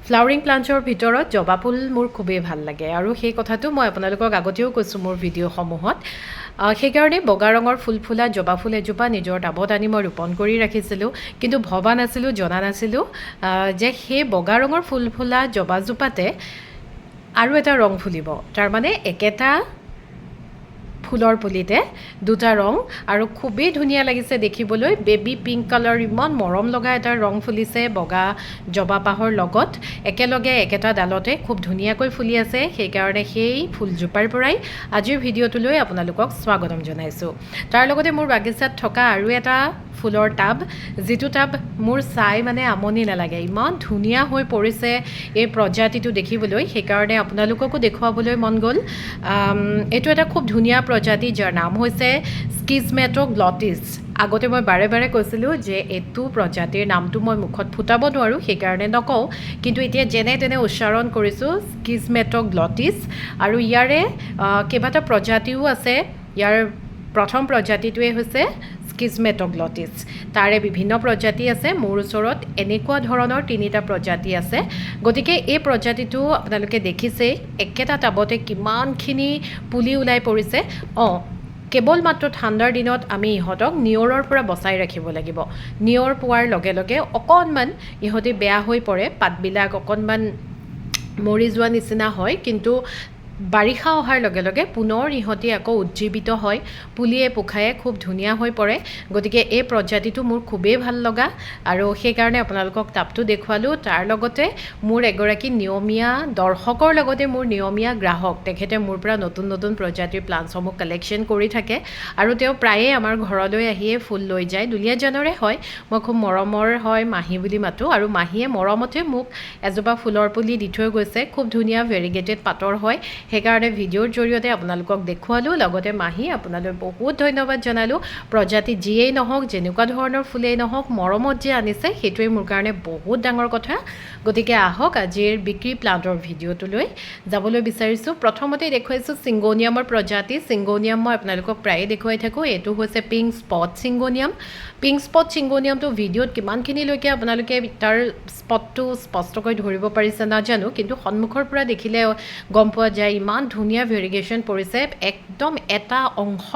flowering প্লাণ্টছৰ ভিতৰত জবা ফুল মোৰ খুবেই ভাল লাগে আৰু সেই কথাটো মই আপোনালোকক আগতেও কৈছোঁ মোৰ ভিডিঅ'সমূহত সেইকাৰণে বগা ৰঙৰ ফুল ফুলা জবা ফুল এজোপা নিজৰ টাবত আনি মই ৰোপণ কৰি ৰাখিছিলোঁ কিন্তু ভবা নাছিলোঁ জনা নাছিলোঁ যে সেই বগা ৰঙৰ ফুল ফুলা জবাজোপাতে আৰু এটা ৰং ফুলিব তাৰমানে একেটা ফুলৰ পুলিতে দুটা ৰং আৰু খুবেই ধুনীয়া লাগিছে দেখিবলৈ বেবী পিংক কালাৰ ইমান মৰম লগা এটা ৰং ফুলিছে বগা জবা পাহৰ লগত একেলগে একেটা ডালতে খুব ধুনীয়াকৈ ফুলি আছে সেইকাৰণে সেই ফুলজোপাৰ পৰাই আজিৰ ভিডিঅ'টোলৈ আপোনালোকক স্বাগতম জনাইছোঁ তাৰ লগতে মোৰ বাগিচাত থকা আৰু এটা ফুলৰ টাব যিটো টাব মোৰ চাই মানে আমনি নালাগে ইমান ধুনীয়া হৈ পৰিছে এই প্ৰজাতিটো দেখিবলৈ সেইকাৰণে আপোনালোককো দেখুৱাবলৈ মন গ'ল এইটো এটা খুব ধুনীয়া প্ৰজাতি যাৰ নাম হৈছে স্কিজমেট'গ্লটিছ আগতে মই বাৰে বাৰে কৈছিলোঁ যে এইটো প্ৰজাতিৰ নামটো মই মুখত ফুটাব নোৱাৰোঁ সেইকাৰণে নকওঁ কিন্তু এতিয়া যেনে তেনে উচ্চাৰণ কৰিছোঁ স্কিজমেট'গ্লটিছ আৰু ইয়াৰে কেইবাটা প্ৰজাতিও আছে ইয়াৰ প্ৰথম প্ৰজাতিটোৱে হৈছে স্কিজমেট'গ্লটিছ তাৰে বিভিন্ন প্ৰজাতি আছে মোৰ ওচৰত এনেকুৱা ধৰণৰ তিনিটা প্ৰজাতি আছে গতিকে এই প্ৰজাতিটো আপোনালোকে দেখিছেই একেটা টাবতে কিমানখিনি পুলি ওলাই পৰিছে কেৱল মাত্ৰ ঠাণ্ডাৰ দিনত আমি ইহঁতক নিয়ৰৰ পৰা বচাই ৰাখিব লাগিব নিয়ৰ পোৱাৰ লগে লগে অকণমান ইহঁতে বেয়া হৈ পৰে পাতবিলাক অকণমান মৰি যোৱা নিচিনা হয় কিন্তু বাৰিষা অহাৰ লগে লগে পুনৰ ইহঁতি আকৌ উজ্জীৱিত হয় পুলিয়ে পোখায়ে খুব ধুনীয়া হৈ পৰে গতিকে এই প্ৰজাতিটো মোৰ খুবেই ভাল লগা আৰু সেইকাৰণে আপোনালোকক টাবটো দেখুৱালোঁ তাৰ লগতে মোৰ এগৰাকী নিয়মীয়া দৰ্শকৰ লগতে মোৰ নিয়মীয়া গ্ৰাহক তেখেতে মোৰ পৰা নতুন নতুন প্ৰজাতিৰ প্লাণ্টছসমূহ কালেকশ্যন কৰি থাকে আৰু তেওঁ প্ৰায়ে আমাৰ ঘৰলৈ আহিয়ে ফুল লৈ যায় দুলীয়াজানৰে হয় মই খুব মৰমৰ হয় মাহী বুলি মাতোঁ আৰু মাহীয়ে মৰমতে মোক এজোপা ফুলৰ পুলি দি থৈ গৈছে খুব ধুনীয়া ভেৰিগেটেড পাতৰ হয় সেইকাৰণে ভিডিঅ'ৰ জৰিয়তে আপোনালোকক দেখুৱালোঁ লগতে মাহী আপোনালৈ বহুত ধন্যবাদ জনালোঁ প্ৰজাতি যিয়েই নহওক যেনেকুৱা ধৰণৰ ফুলেই নহওক মৰমত যে আনিছে সেইটোৱে মোৰ কাৰণে বহুত ডাঙৰ কথা গতিকে আহক আজিৰ বিক্ৰী প্লাণ্টৰ ভিডিঅ'টোলৈ যাবলৈ বিচাৰিছোঁ প্ৰথমতে দেখুৱাইছোঁ চিংগোনিয়ামৰ প্ৰজাতি চিংগোনিয়াম মই আপোনালোকক প্ৰায়ে দেখুৱাই থাকোঁ এইটো হৈছে পিংক স্পট চিংগোনিয়ামটো ভিডিঅ'ত কিমানখিনিলৈকে আপোনালোকে তাৰ স্পটটো স্পষ্টকৈ ধৰিব পাৰিছে নাজানো কিন্তু সন্মুখৰ পৰা দেখিলে গম পোৱা যায় ইমান ধুনীয়া ভেৰিগেশ্যন পৰিছে একদম এটা অংশ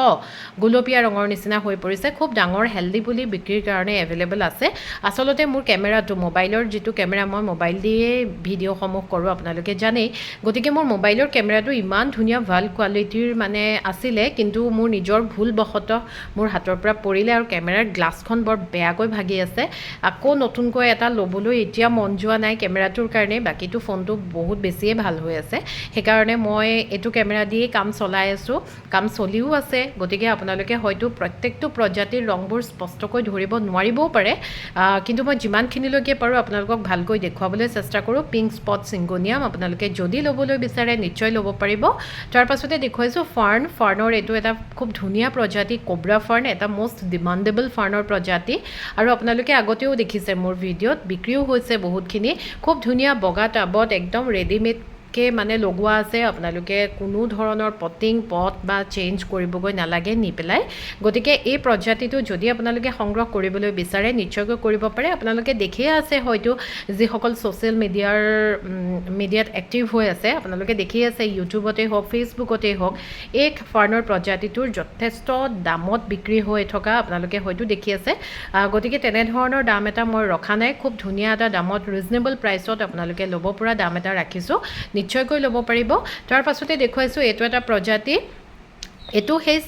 গুলপীয়া ৰঙৰ নিচিনা হৈ পৰিছে খুব ডাঙৰ হেল্ডি পুলি বিক্ৰীৰ কাৰণে এভেইলেবল আছে আচলতে মোৰ কেমেৰাটো মোবাইলৰ যিটো কেমেৰা মই মোবাইল দিয়ে ভিডিঅ'সমূহ কৰোঁ আপোনালোকে জানেই গতিকে মোৰ মোবাইলৰ কেমেৰাটো ইমান ধুনীয়া ভাল কোৱালিটিৰ মানে আছিলে কিন্তু মোৰ নিজৰ ভুলবশতঃ মোৰ হাতৰ পৰা পৰিলে আৰু কেমেৰাৰ গ্লাছখন বৰ বেয়াকৈ ভাগি আছে আকৌ নতুনকৈ এটা ল'বলৈ এতিয়া মন যোৱা নাই কেমেৰাটোৰ কাৰণে বাকীটো ফোনটো বহুত বেছিয়ে ভাল হৈ আছে সেইকাৰণে মই এইটো কেমেৰা দিয়ে কাম চলাই আছোঁ কাম চলিও আছে গতিকে আপোনালোকে হয়তো প্ৰত্যেকটো প্ৰজাতিৰ ৰংবোৰ স্পষ্টকৈ ধৰিব নোৱাৰিবও পাৰে কিন্তু মই যিমানখিনিলৈকে পাৰোঁ আপোনালোকক ভালকৈ দেখুৱাবলৈ চেষ্টা কৰোঁ পিংক স্পট চিংগোনিয়াম আপোনালোকে যদি ল'বলৈ বিচাৰে নিশ্চয় ল'ব পাৰিব তাৰ পাছতে দেখুৱাইছোঁ ফাৰ্ণৰ এইটো এটা খুব ধুনীয়া প্ৰজাতি কোব্ৰা ফাৰ্ণ এটা মষ্ট ডিমাণ্ডেবল ফাৰ্ণৰ প্ৰজাতি আৰু আপোনালোকে আগতেও দেখিছে মোৰ ভিডিঅ'ত বিক্ৰীও হৈছে বহুতখিনি খুব ধুনীয়া বগা টাবত একদম ৰেডিমেড মানে লগোৱা আছে আপোনালোকে কোনো ধৰণৰ পটিং পট বা চেঞ্জ কৰিবগৈ নালাগে নি পেলাই গতিকে এই প্ৰজাতিটো যদি আপোনালোকে সংগ্ৰহ কৰিবলৈ বিচাৰে নিশ্চয়কৈ কৰিব পাৰে আপোনালোকে দেখিয়ে আছে হয়তো যিসকল ছ'চিয়েল মিডিয়াত এক্টিভ হৈ আছে আপোনালোকে দেখিয়ে আছে ইউটিউবতেই হওক ফেচবুকতেই হওক এই ফাৰ্ণৰ প্ৰজাতিটোৰ যথেষ্ট দামত বিক্ৰী হৈ থকা আপোনালোকে হয়তো দেখি আছে গতিকে তেনেধৰণৰ দাম এটা মই ৰখা নাই খুব ধুনীয়া এটা দামত ৰিজনেবল প্ৰাইচত আপোনালোকে ল'ব পৰা দাম এটা ৰাখিছোঁ নিশ্চয়কৈ ল'ব পাৰিব তাৰ পাছতে দেখুৱাইছোঁ এইটো এটা প্ৰজাতি এইটো সেই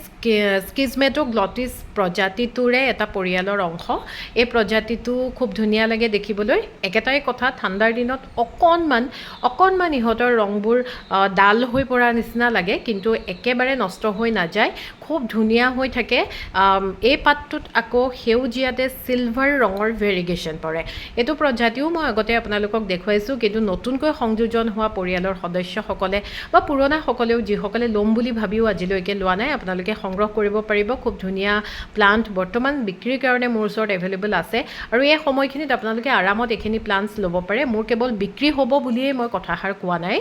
স্কিজমেট'গ্লটিছ প্ৰজাতিটোৰে এটা পৰিয়ালৰ অংশ এই প্ৰজাতিটো খুব ধুনীয়া লাগে দেখিবলৈ একেটাই কথা ঠাণ্ডাৰ দিনত অকণমান ইহঁতৰ ৰংবোৰ ডাল হৈ পৰা নিচিনা লাগে কিন্তু একেবাৰে নষ্ট হৈ নাযায় খুব ধুনীয়া হৈ থাকে এই পাতটোত আকৌ সেউজীয়াতে চিলভাৰ ৰঙৰ ভেৰিগেশ্যন পৰে এইটো প্ৰজাতিও মই আগতে আপোনালোকক দেখুৱাইছোঁ কিন্তু নতুনকৈ সংযোজন হোৱা পৰিয়ালৰ সদস্যসকলে বা পুৰণাসকলেও যিসকলে ল'ম বুলি ভাবিও আজিলৈকে লোৱা নাই আপোনালোকে সংগ্ৰহ কৰিব পাৰিব খুব ধুনীয়া প্লাণ্ট বৰ্তমান বিক্ৰীৰ কাৰণে মোৰ ওচৰত এভেইলেবল আছে আৰু এই সময়খিনিত আপোনালোকে আৰামত এইখিনি প্লাণ্টছ ল'ব পাৰে মোৰ কেৱল বিক্ৰী হ'ব বুলিয়েই মই কথাষাৰ কোৱা নাই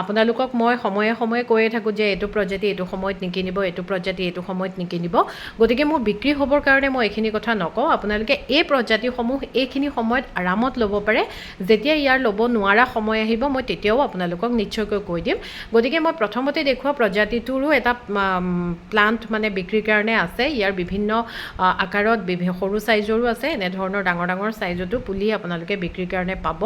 আপোনালোকক মই সময়ে সময়ে কৈয়ে থাকোঁ যে এইটো প্ৰজাতি এইটো সময়ত নিকিনিব এইটো প্ৰজাতি এইটো সময়ত নিকিনিব গতিকে মোৰ বিক্ৰী হ'বৰ কাৰণে মই এইখিনি কথা নকওঁ আপোনালোকে এই প্ৰজাতিসমূহ এইখিনি সময়ত আৰামত ল'ব পাৰে যেতিয়া ইয়াৰ ল'ব নোৱাৰা সময় আহিব মই তেতিয়াও আপোনালোকক নিশ্চয়কৈ কৈ দিম গতিকে মই প্ৰথমতে দেখুওৱা প্ৰজাতিটোৰো এটা প্লাণ্ট মানে বিক্ৰীৰ কাৰণে আছে ইয়াৰ বিভিন্ন আকাৰত সৰু সাইজৰো আছে এনে ধৰণৰ ডাঙৰ ডাঙৰ সাইজতো পুলি আপোনালোকে বিক্ৰীৰ কাৰণে পাব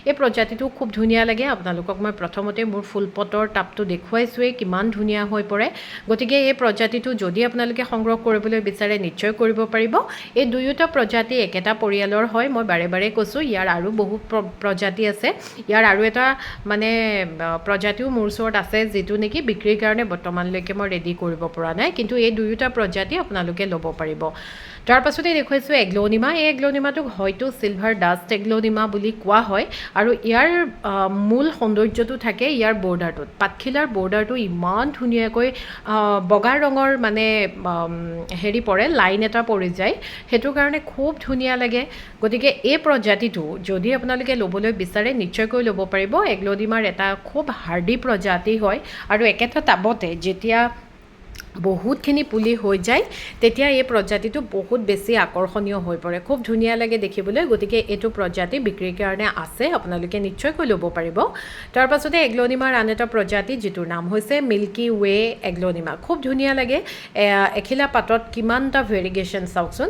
এই প্ৰজাতিটো খুব ধুনীয়া লাগে আপোনালোকক মই প্ৰথমতে মোৰ ফুলপটৰ টাবটো দেখুৱাইছোৱেই কিমান ধুনীয়া হৈ পৰে গতিকে এই প্ৰজাতিটো যদি আপোনালোকে সংগ্ৰহ কৰিবলৈ বিচাৰে নিশ্চয় কৰিব পাৰিব এই দুয়োটা প্ৰজাতি একেটা পৰিয়ালৰ হয় মই বাৰে বাৰে কৈছোঁ ইয়াৰ আৰু বহু প্ৰজাতি আছে ইয়াৰ আৰু এটা মানে প্ৰজাতিও মোৰ ওচৰত আছে যেটো নেকি বিক্ৰীৰ কাৰণে বৰ্তমানলৈকে মই ৰেডি কৰিব পৰা নাই কিন্তু এই দুয়োটা প্ৰজাতি আপোনালোকে ল'ব পাৰিব তাৰ পাছতে দেখুৱাইছোঁ এগ্ল'নিমা এই এগ্ল'নিমাটোক হয়তো চিলভাৰ ডাষ্ট এগ্ল'নিমা বুলি কোৱা হয় আৰু ইয়াৰ মূল সৌন্দৰ্যটো থাকে ইয়াৰ বৰ্ডাৰটোত পাতখিলাৰ বৰ্ডাৰটো ইমান ধুনীয়াকৈ বগা ৰঙৰ মানে হেৰি পৰে লাইন এটা পৰি যায় সেইটো কাৰণে খুব ধুনীয়া লাগে গতিকে এই প্ৰজাতিটো যদি আপোনালোকে ল'বলৈ বিচাৰে নিশ্চয়কৈ ল'ব পাৰিব এগ্ল'নিমাৰ এটা খুব হাৰ্ডি প্ৰজাতি হয় আৰু একেটা টাবতে যেতিয়া বহুতখিনি পুলি হৈ যায় তেতিয়া এই প্ৰজাতিটো বহুত বেছি আকৰ্ষণীয় হৈ পৰে খুব ধুনীয়া লাগে দেখিবলৈ গতিকে এইটো প্ৰজাতি বিক্ৰীৰ কাৰণে আছে আপোনালোকে নিশ্চয়কৈ ল'ব পাৰিব তাৰ পাছতে এগ্ল'নিমাৰ আন এটা প্ৰজাতি যিটোৰ নাম হৈছে মিল্কি ৱে এগ্ল'নিমা খুব ধুনীয়া লাগে এখিলা পাতত কিমানটা ভেৰিগেশ্যন চাওকচোন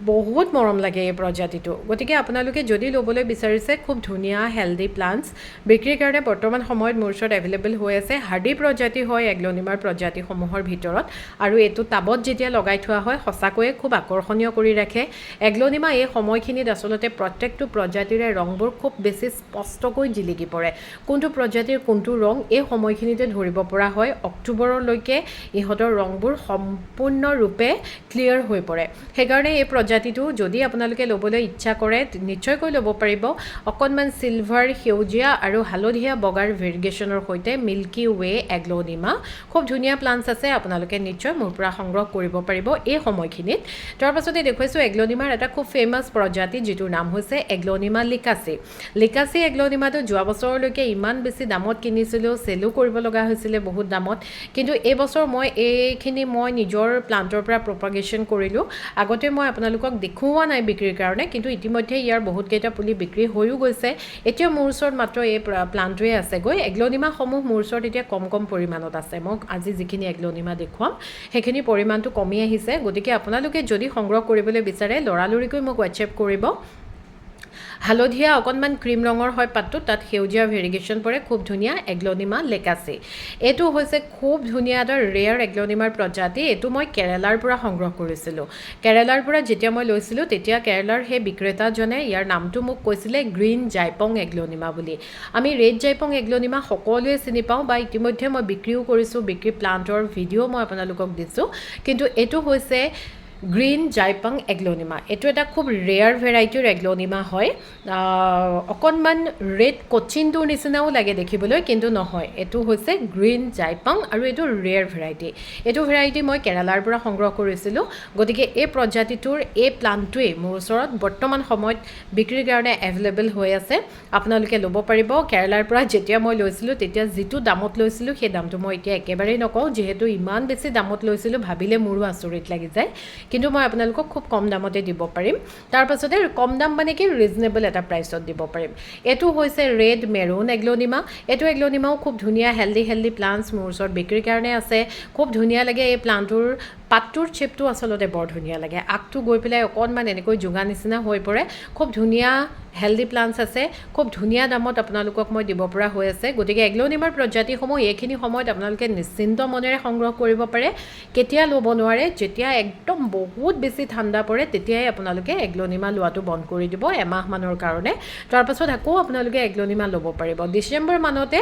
বহুত মৰম লাগে এই প্ৰজাতিটো গতিকে আপোনালোকে যদি ল'বলৈ বিচাৰিছে খুব ধুনীয়া হেল্ডি প্লাণ্টছ বিক্ৰীৰ কাৰণে বৰ্তমান সময়ত মোৰ ওচৰত এভেইলেবল হৈ আছে হাৰ্ডি প্ৰজাতি হয় এগ্ল'নিমাৰ প্ৰজাতিসমূহৰ ভিতৰত আৰু এইটো টাবত যেতিয়া লগাই থোৱা হয় সঁচাকৈয়ে খুব আকৰ্ষণীয় কৰি ৰাখে এগ্ল'নিমা এই সময়খিনিত আচলতে প্ৰত্যেকটো প্ৰজাতিৰে ৰংবোৰ খুব বেছি স্পষ্টকৈ জিলিকি পৰে কোনটো প্ৰজাতিৰ কোনটো ৰং এই সময়খিনিতে ধৰিব পৰা হয় অক্টোবৰলৈকে ইহঁতৰ ৰংবোৰ সম্পূৰ্ণৰূপে ক্লিয়াৰ হৈ পৰে সেইকাৰণে এই প্ৰজাতিটো যদি আপোনালোকে ল'বলৈ ইচ্ছা কৰে নিশ্চয়কৈ ল'ব পাৰিব অকণমান চিলভাৰ সেউজীয়া আৰু হালধীয়া বগাৰ ভেৰিগেশ্যনৰ সৈতে মিল্কি ৱে এগ্ল'নিমা খুব ধুনীয়া প্লাণ্টছ আছে আপোনালোকে নিশ্চয় মোৰ পৰা সংগ্ৰহ কৰিব পাৰিব এই সময়খিনিত তাৰ পাছতে দেখুৱাইছোঁ এগ্ল'নিমাৰ এটা খুব ফেমাছ প্ৰজাতি যিটোৰ নাম হৈছে এগ্ল'নিমা লিকাচি এগ্ল'নিমাটো যোৱা বছৰলৈকে ইমান বেছি দামত কিনিছিলোঁ চেলো কৰিব লগা হৈছিলে বহুত দামত কিন্তু এই বছৰ মই নিজৰ প্লাণ্টৰ পৰা প্ৰপাগেশ্যন কৰিলোঁ আগতে মই আপোনালোকক দেখুওৱা নাই বিক্ৰীৰ কাৰণে কিন্তু ইতিমধ্যে ইয়াৰ বহুতকেইটা পুলি বিক্ৰী হৈও গৈছে এতিয়া মোৰ ওচৰত মাত্ৰ এই প্লাণ্টটোৱে আছেগৈ এগ্ল'নিমাসমূহ মোৰ ওচৰত এতিয়া কম পৰিমাণত আছে মোক আজি যিখিনি এগ্ল'নিমা দেখুৱাম সেইখিনি পৰিমাণটো কমি আহিছে গতিকে আপোনালোকে যদি সংগ্ৰহ কৰিবলৈ বিচাৰে লৰালৰিকৈ মোক হোৱাটছএপ কৰিব হালধীয়া অকণমান ক্ৰীম ৰঙৰ হয় পাতটো তাত সেউজীয়া ভেৰিগেশ্যন পৰে খুব ধুনীয়া এগ্ল'নিমা লেকাচি এইটো হৈছে খুব ধুনীয়া এটা ৰেয়াৰ এগ্ল'নিমাৰ প্ৰজাতি এইটো মই কেৰেলাৰ পৰা সংগ্ৰহ কৰিছিলোঁ কেৰেলাৰ পৰা যেতিয়া মই লৈছিলোঁ তেতিয়া কেৰেলাৰ সেই বিক্ৰেতাজনে ইয়াৰ নামটো মোক কৈছিলে গ্ৰীণ জাইপং এগ্ল'নিমা বুলি আমি ৰেড জাইপং এগ্ল'নিমা সকলোৱে চিনি পাওঁ বা ইতিমধ্যে মই বিক্ৰীও কৰিছোঁ বিক্ৰী প্লাণ্টৰ ভিডিঅ' মই আপোনালোকক দিছোঁ কিন্তু এইটো হৈছে গ্ৰীণ জাইপং এগ্ল'নিমা এইটো এটা খুব ৰেয়াৰ ভেৰাইটিৰ এগ্ল'নিমা হয় অকণমান ৰেড কচিনটোৰ নিচিনাও লাগে দেখিবলৈ কিন্তু নহয় এইটো হৈছে গ্ৰীণ জাইপং আৰু এইটো ৰেয়াৰ ভেৰাইটি এইটো ভেৰাইটি মই কেৰেলাৰ পৰা সংগ্ৰহ কৰিছিলোঁ গতিকে এই প্ৰজাতিটোৰ এই প্লাণ্টটোৱেই মোৰ ওচৰত বৰ্তমান সময়ত বিক্ৰীৰ কাৰণে এভেইলেবল হৈ আছে আপোনালোকে ল'ব পাৰিব কেৰেলাৰ পৰা যেতিয়া মই লৈছিলোঁ তেতিয়া যিটো দামত লৈছিলোঁ সেই দামটো মই এতিয়া একেবাৰেই নকওঁ যিহেতু ইমান বেছি দামত লৈছিলোঁ ভাবিলে মোৰো আচৰিত লাগি যায় কিন্তু মই আপোনালোকক খুব কম দামতে দিব পাৰিম তাৰ পাছতে কম দাম মানে কি ৰিজনেবল এটা প্ৰাইচত দিব পাৰিম এইটো হৈছে ৰেড মেৰুন এগ্ল'নিমা এইটো এগ্ল'নিমাও খুব ধুনীয়া হেল্ডি প্লাণ্টছ মোৰ ওচৰত বিক্ৰীৰ কাৰণে আছে খুব ধুনীয়া লাগে এই প্লাণ্টটোৰ পাতটোৰ চেপটো আচলতে বৰ ধুনীয়া লাগে আগটো গৈ পেলাই অকণমান এনেকৈ জোঙা নিচিনা হৈ পৰে খুব ধুনীয়া হেল্ডি প্লাণ্টছ আছে খুব ধুনীয়া দামত আপোনালোকক মই দিব পৰা হৈ আছে গতিকে এগ্ল'নিমাৰ প্ৰজাতিসমূহ এইখিনি সময়ত আপোনালোকে নিশ্চিন্ত মনেৰে সংগ্ৰহ কৰিব পাৰে কেতিয়া ল'ব নোৱাৰে যেতিয়া একদম বহুত বেছি ঠাণ্ডা পৰে তেতিয়াই আপোনালোকে এগ্ল'নিমা লোৱাটো বন্ধ কৰি দিব এমাহমানৰ কাৰণে তাৰপাছত আকৌ আপোনালোকে এগ্ল'নিমা ল'ব পাৰিব ডিচেম্বৰ মানতে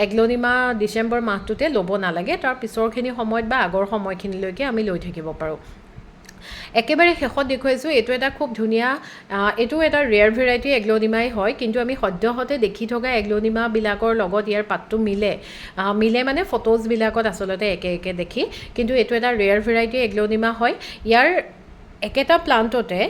এগ্ল'নিমা ডিচেম্বৰ মাহটোতে ল'ব নালাগে তাৰ পিছৰখিনি সময়ত বা আগৰ সময়খিনিলৈকে আমি লৈ থাকিব পাৰোঁ একেবাৰে শেষত দেখুৱাইছোঁ এইটো এটা খুব ধুনীয়া এইটো এটা ৰেয়াৰ ভেৰাইটি এগ্ল'নিমাই হয় কিন্তু আমি সদ্যহতে দেখি থকা এগ্ল'নিমাবিলাকৰ লগত ইয়াৰ পাতটো মিলে মানে ফটোজবিলাকত আচলতে একে দেখি কিন্তু এইটো এটা ৰেয়াৰ ভেৰাইটি এগ্ল'নিমা হয় ইয়াৰ একেটা প্লাণ্টতে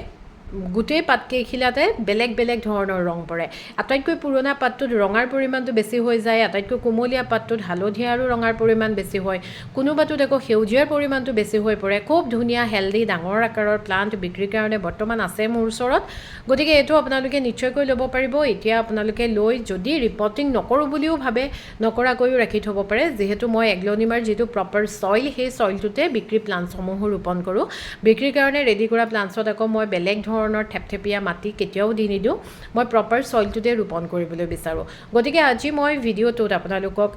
গোটেই পাতকেইখিলাতে বেলেগ বেলেগ ধৰণৰ ৰং পৰে আটাইতকৈ পুৰণা পাতটোত ৰঙাৰ পৰিমাণটো বেছি হৈ যায় আটাইতকৈ কোমলীয়া পাতটোত হালধীয়া আৰু ৰঙাৰ পৰিমাণ বেছি হয় কোনোবাটোত আকৌ সেউজীয়াৰ পৰিমাণটো বেছি হৈ পৰে খুব ধুনীয়া হেল্ডি ডাঙৰ আকাৰৰ প্লাণ্ট বিক্ৰীৰ কাৰণে বৰ্তমান আছে মোৰ ওচৰত গতিকে এইটো আপোনালোকে নিশ্চয়কৈ ল'ব পাৰিব এতিয়া আপোনালোকে লৈ যদি ৰিপৰ্টিং নকৰোঁ বুলিও ভাবে নকৰাকৈও ৰাখি থ'ব পাৰে যিহেতু মই এগ্লনিমাৰ যিটো প্ৰপাৰ ছইল সেই ছইলটোতে বিক্ৰী প্লাণ্টসমূহ ৰোপণ কৰোঁ বিক্ৰীৰ কাৰণে ৰেডি কৰা প্লাণ্টছত আকৌ মই বেলেগ ধৰণৰ থেপথেপীয়া মাটি কেতিয়াও দি নিদিওঁ মই প্ৰপাৰ ছইলটোতে ৰোপণ কৰিবলৈ বিচাৰোঁ গতিকে আজি মই ভিডিঅ'টোত আপোনালোকক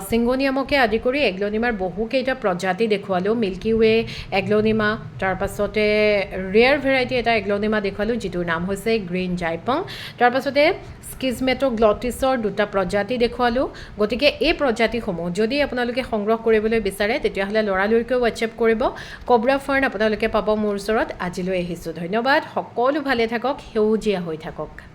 চিংগনিয়ামকে আদি কৰি এগ্লনিমাৰ বহুকেইটা প্ৰজাতি দেখুৱালোঁ মিল্কি ৱে এগ্লনিমা তাৰপাছতে ৰেয়াৰ ভেৰাইটি এটা এগ্লনিমা দেখুৱালোঁ যিটোৰ নাম হৈছে গ্ৰীণ জাইপং তাৰপাছতে স্কিজমেটোগ্লটিছৰ দুটা প্ৰজাতি দেখুৱালোঁ গতিকে এই প্ৰজাতিসমূহ যদি আপোনালোকে সংগ্ৰহ কৰিবলৈ বিচাৰে তেতিয়াহ'লে লৰালৰিকৈ হোৱাটছএপ কৰিব কব্ৰা ফাৰ্ন আপোনালোকে পাব মোৰ ওচৰত আজিলৈ আহিছোঁ ধন্যবাদ সকলো ভালে থাকক সেউজীয়া হৈ থাকক